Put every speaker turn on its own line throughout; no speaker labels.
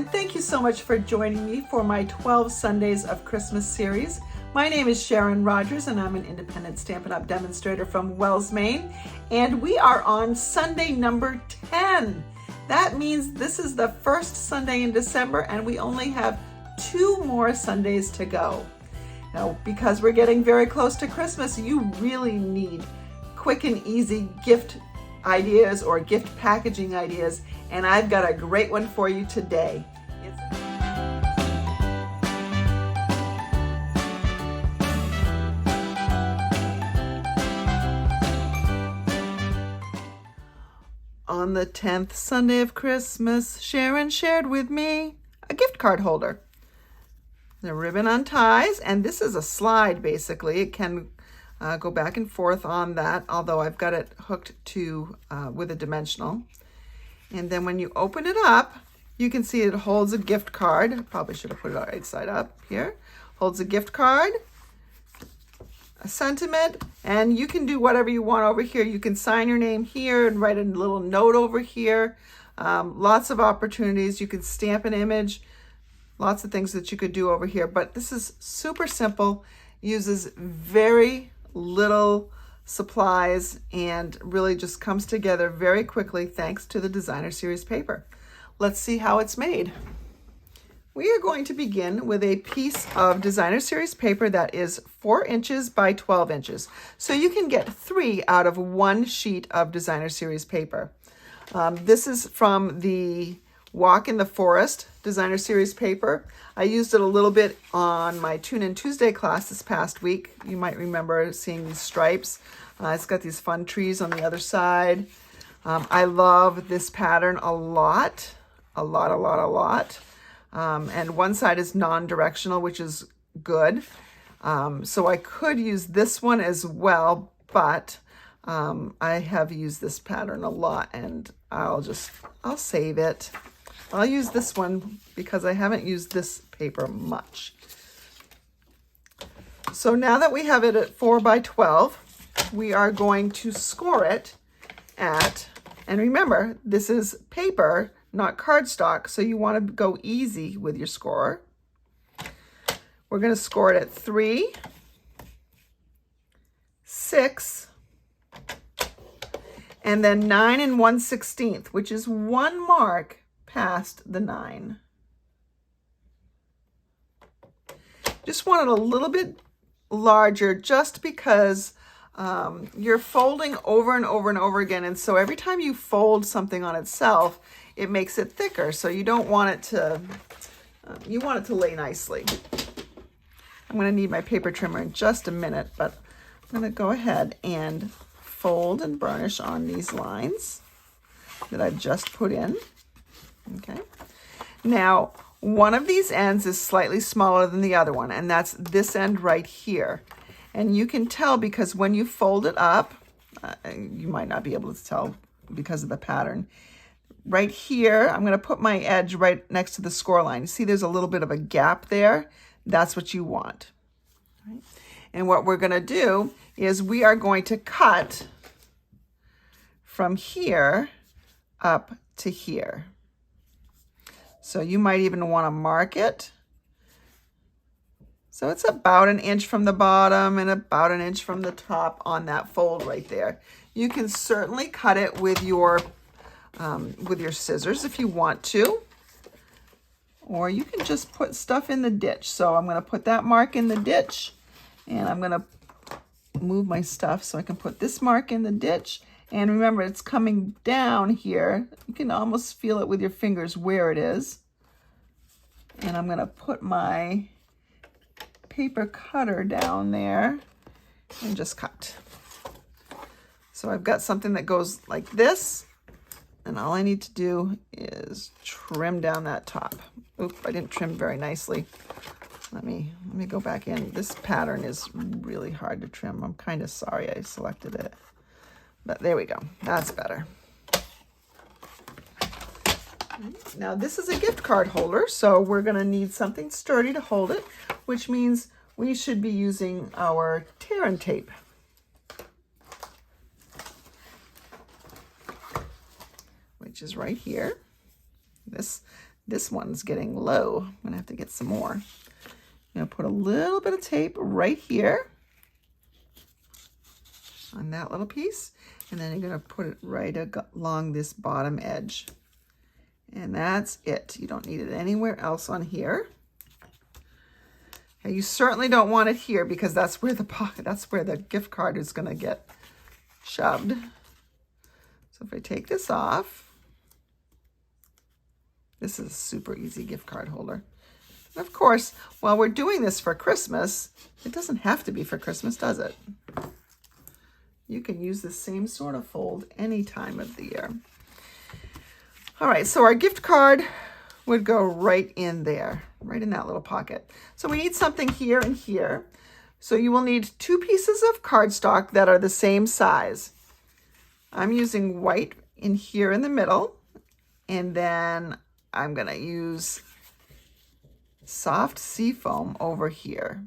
and thank you so much for joining me for my 12 Sundays of Christmas series. My name is Sharon Rogers, and I'm an independent Stampin' Up! Demonstrator from Wells, Maine, and we are on Sunday number 10. That means this is the first Sunday in December, and we only have 2 more Sundays to go. Now, because we're getting very close to Christmas, you really need quick and easy gift ideas or gift packaging ideas, and I've got a great one for you today. On the 10th Sunday of Christmas, Sharon shared with me a gift card holder. The ribbon unties, and this is a slide basically. It can go back and forth on that, although I've got it hooked to with a dimensional. And then when you open it up, you can see it holds a gift card. I probably should have put it right side up here. Holds a gift card, a sentiment, and you can do whatever you want over here. You can sign your name here and write a little note over here. Lots of opportunities. You can stamp an image. Lots of things that you could do over here. But this is super simple, uses very little supplies, and really just comes together very quickly thanks to the Designer Series paper. Let's see how it's made. We are going to begin with a piece of Designer Series paper that is 4 inches by 12 inches. So you can get 3 out of 1 sheet of Designer Series paper. This is from the Walk in the Forest Designer Series paper. I used it a little bit on my Tune In Tuesday class this past week. You might remember seeing these stripes. It's got these fun trees on the other side. I love this pattern a lot. And one side is non-directional, which is good. So I could use this one as well, but I have used this pattern a lot, and I'll save it. I'll use this one because I haven't used this paper much. So now that we have it at 4 by 12, we are going to score it at, and remember, this is paper, not cardstock, so you want to go easy with your score. We're going to score it at 3, 6, and then 9 1/16, which is 1 mark past the 9. Just want it a little bit larger just because you're folding over and over and over again, and so every time you fold something on itself, it makes it thicker. So you don't want it to, you want it to lay nicely. I'm going to need my paper trimmer in just a minute, but I'm going to go ahead and fold and burnish on these lines that I've just put in. Okay. Now, one of these ends is slightly smaller than the other one, and that's this end right here. And you can tell because when you fold it up, you might not be able to tell because of the pattern. Right here, I'm going to put my edge right next to the score line. You see there's a little bit of a gap there? That's what you want. Right? And what we're going to do is we are going to cut from here up to here. So you might even want to mark it. So it's about 1 inch from the bottom and about 1 inch from the top on that fold right there. You can certainly cut it with your scissors if you want to, or you can just put stuff in the ditch. So I'm going to put that mark in the ditch, and I'm going to move my stuff so I can put this mark in the ditch. And remember, it's coming down here. You can almost feel it with your fingers where it is. And I'm going to put my paper cutter down there and just cut. So I've got something that goes like this, and all I need to do is trim down that top. Oop, I didn't trim very nicely. Let me go back in. This pattern is really hard to trim. I'm kind of sorry I selected it. But there we go. That's better. Now this is a gift card holder, so we're going to need something sturdy to hold it, which means we should be using our tear and tape. Which is right here. This This one's getting low. I'm gonna have to get some more. I'm gonna put a little bit of tape right here on that little piece, and then you're gonna put it right along this bottom edge. And that's it. You don't need it anywhere else on here. And you certainly don't want it here because that's where the gift card is gonna get shoved. So if I take this off, this is a super easy gift card holder. And of course, while we're doing this for Christmas, it doesn't have to be for Christmas, does it? You can use the same sort of fold any time of the year. All right, so our gift card would go right in there, right in that little pocket. So we need something here and here. So you will need 2 pieces of cardstock that are the same size. I'm using white in here in the middle, and then I'm gonna use soft seafoam over here,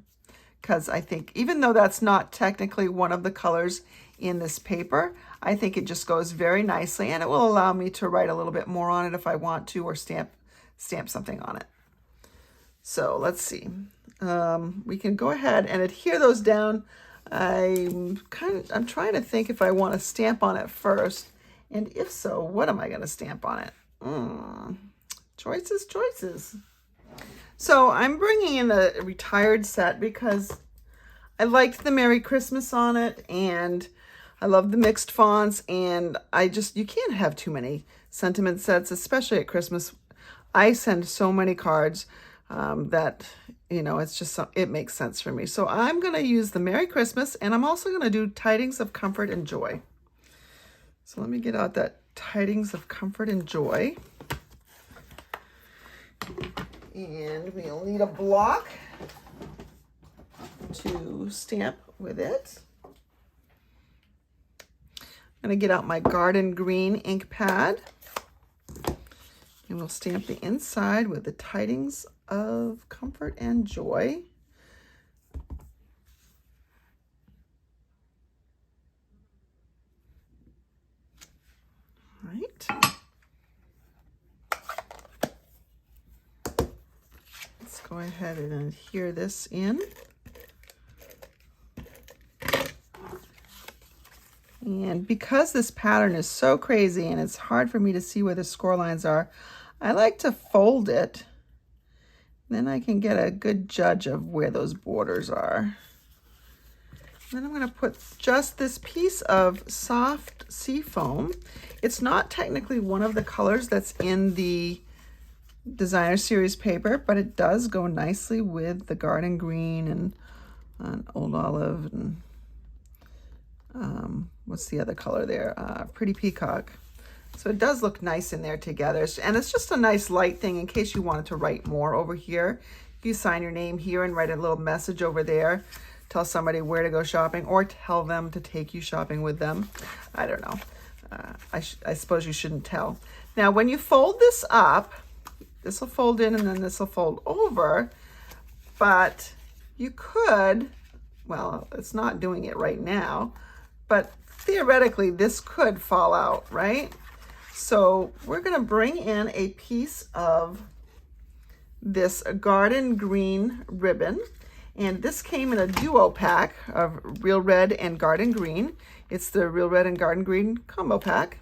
because I think even though that's not technically one of the colors in this paper, I think it just goes very nicely, and it will allow me to write a little bit more on it if I want to, or stamp something on it. So let's see. We can go ahead and adhere those down. I'm trying to think if I want to stamp on it first, and if so, what am I going to stamp on it? Choices. So I'm bringing in a retired set because I liked the Merry Christmas on it, and I love the mixed fonts, and you can't have too many sentiment sets, especially at Christmas. I send so many cards that, it makes sense for me. So I'm going to use the Merry Christmas, and I'm also going to do Tidings of Comfort and Joy. So let me get out that Tidings of Comfort and Joy. And we'll need a block to stamp with it. I'm going to get out my garden green ink pad, and we'll stamp the inside with the Tidings of Comfort and Joy. All right. Let's go ahead and adhere this in. And because this pattern is so crazy and it's hard for me to see where the score lines are, I like to fold it. Then I can get a good judge of where those borders are. Then I'm going to put just this piece of soft seafoam. It's not technically one of the colors that's in the designer series paper, but it does go nicely with the garden green and old olive and what's the other color there? Pretty Peacock. So it does look nice in there together. And it's just a nice light thing in case you wanted to write more over here. You sign your name here and write a little message over there. Tell somebody where to go shopping, or tell them to take you shopping with them. I don't know. I suppose you shouldn't tell. Now, when you fold this up, this will fold in and then this will fold over. But you could, well, it's not doing it right now, but theoretically this could fall out, right? So we're going to bring in a piece of this garden green ribbon, and this came in a duo pack of Real Red and Garden Green. It's the Real Red and Garden Green combo pack.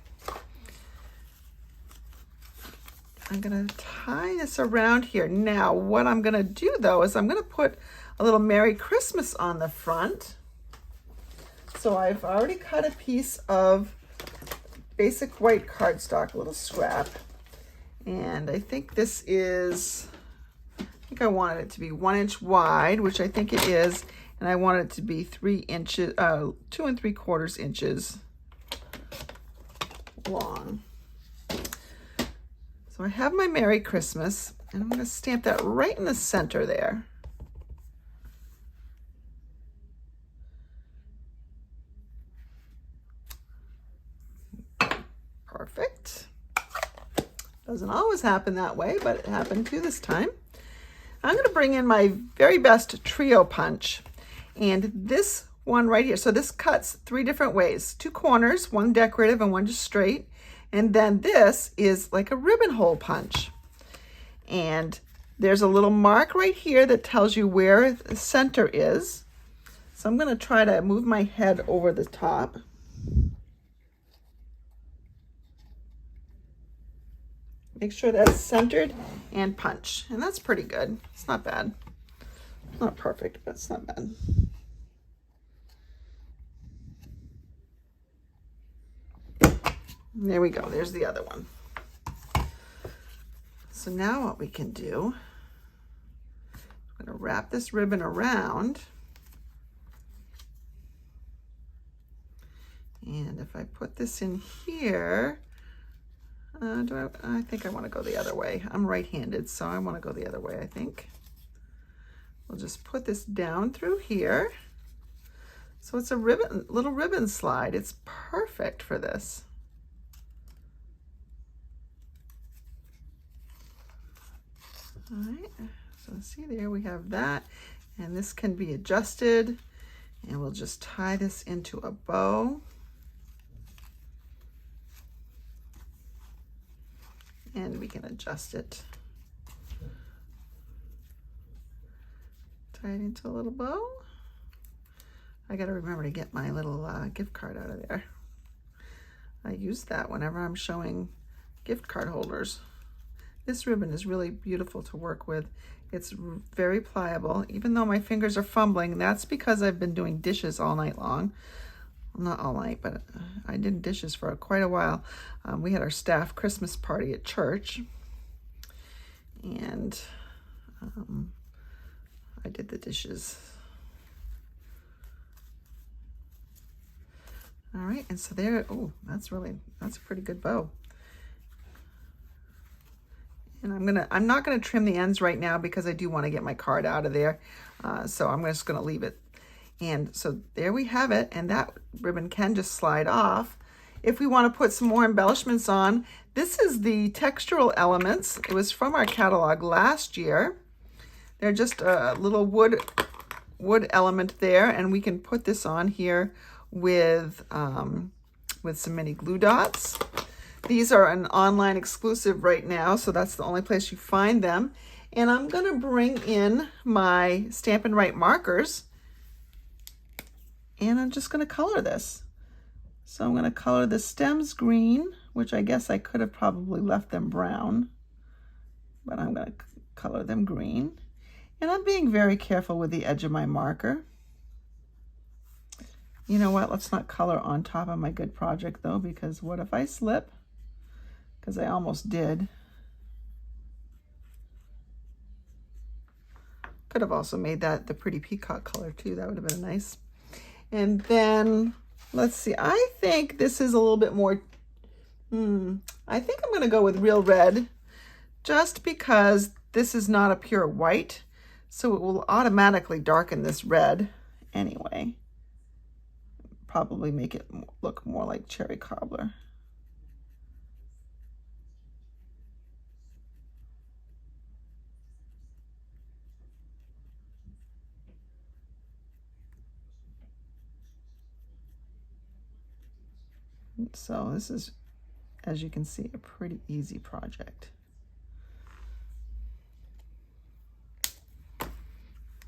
I'm going to tie this around here. Now what I'm going to do though is I'm going to put a little Merry Christmas on the front. So I've already cut a piece of basic white cardstock, a little scrap. And I think this is, I think I wanted it to be 1 inch wide, which I think it is. And I want it to be 3 inches, 2 3/4 inches long. So I have my Merry Christmas, and I'm going to stamp that right in the center there. Perfect. Doesn't always happen that way, but it happened too this time. I'm going to bring in my very best trio punch, and this one right here. So this cuts 3 different ways, 2 corners, 1 decorative and 1 just straight. And then this is like a ribbon hole punch. And there's a little mark right here that tells you where the center is. So I'm going to try to move my head over the top. Make sure that's centered and punch. And that's pretty good. It's not bad. Not perfect, but it's not bad. There we go. There's the other one. So now what we can do, I'm going to wrap this ribbon around. And if I put this in here, I think I want to go the other way. I'm right-handed, so I want to go the other way, I think. We'll just put this down through here. So it's a ribbon, little ribbon slide. It's perfect for this. All right, so see there we have that, and this can be adjusted, and we'll just tie this into a bow. And we can adjust it. Tie it into a little bow. I gotta remember to get my little gift card out of there. I use that whenever I'm showing gift card holders. This ribbon is really beautiful to work with. It's very pliable, even though my fingers are fumbling. That's because I've been doing dishes all night long. Well, not all night, but I did dishes for quite a while. We had our staff Christmas party at church, and I did the dishes. All right, and so there, oh, that's a pretty good bow. And I'm not gonna trim the ends right now because I do want to get my card out of there. So I'm just gonna leave it. And so there we have it, and that ribbon can just slide off. If we want to put some more embellishments on, this is the textural elements. It was from our catalog last year. They're just a little wood element there, and we can put this on here with some mini glue dots. These are an online exclusive right now, so that's the only place you find them. And I'm gonna bring in my Stampin' Write markers, and I'm just gonna color this. So I'm gonna color the stems green, which I guess I could have probably left them brown, but I'm gonna color them green. And I'm being very careful with the edge of my marker. You know what, let's not color on top of my good project though, because what if I slip? Because I almost did. Could have also made that the pretty peacock color too. That would have been nice. And then, let's see, I think this is a little bit more, I think I'm gonna go with real red, just because this is not a pure white, so it will automatically darken this red anyway. Probably make it look more like cherry cobbler. So this is, as you can see, a pretty easy project.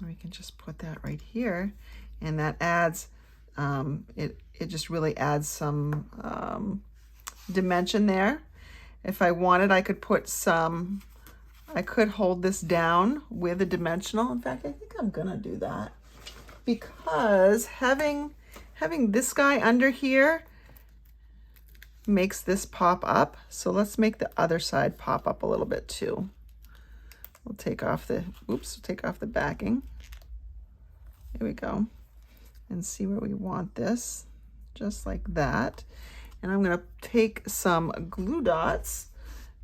We can just put that right here, and that adds, it just really adds some dimension there. If I wanted, I could put some, I could hold this down with a dimensional. In fact, I think I'm gonna do that, because having this guy under here makes this pop up. So let's make the other side pop up a little bit too. We'll take off the, take off the backing. There we go. And see where we want this, just like that. And I'm gonna take some glue dots.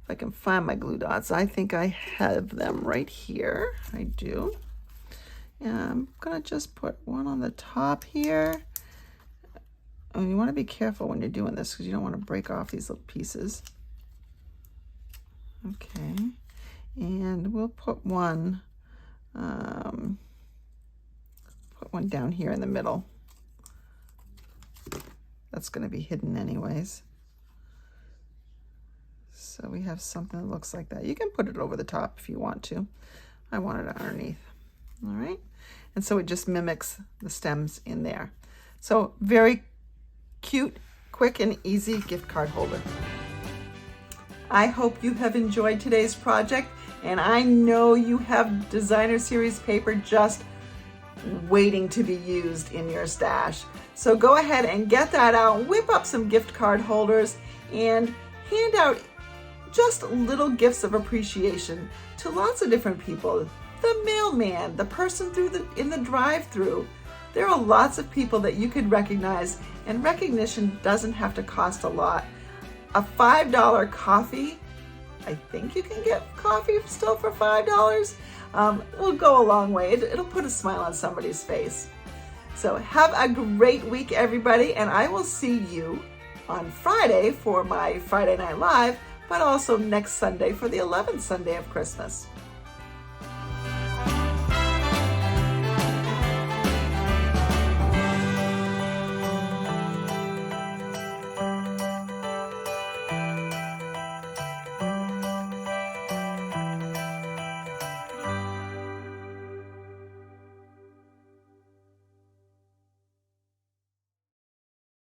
If I can find my glue dots, I think I have them right here. I do. And I'm gonna just put one on the top here. And you want to be careful when you're doing this because you don't want to break off these little pieces. Okay, and we'll put one down here in the middle. That's going to be hidden anyways. So we have something that looks like that. You can put it over the top if you want to. I want it underneath. All right. And so it just mimics the stems in there. So very cute, quick and easy gift card holder. I hope you have enjoyed today's project, and I know you have designer series paper just waiting to be used in your stash. So go ahead and get that out, whip up some gift card holders, and hand out just little gifts of appreciation to lots of different people. The mailman, the person in the drive-through. There are lots of people that you could recognize, and recognition doesn't have to cost a lot. A $5 coffee, I think you can get coffee still for $5, will go a long way. It'll put a smile on somebody's face. So have a great week, everybody, and I will see you on Friday for my Friday Night Live, but also next Sunday for the 11th Sunday of Christmas.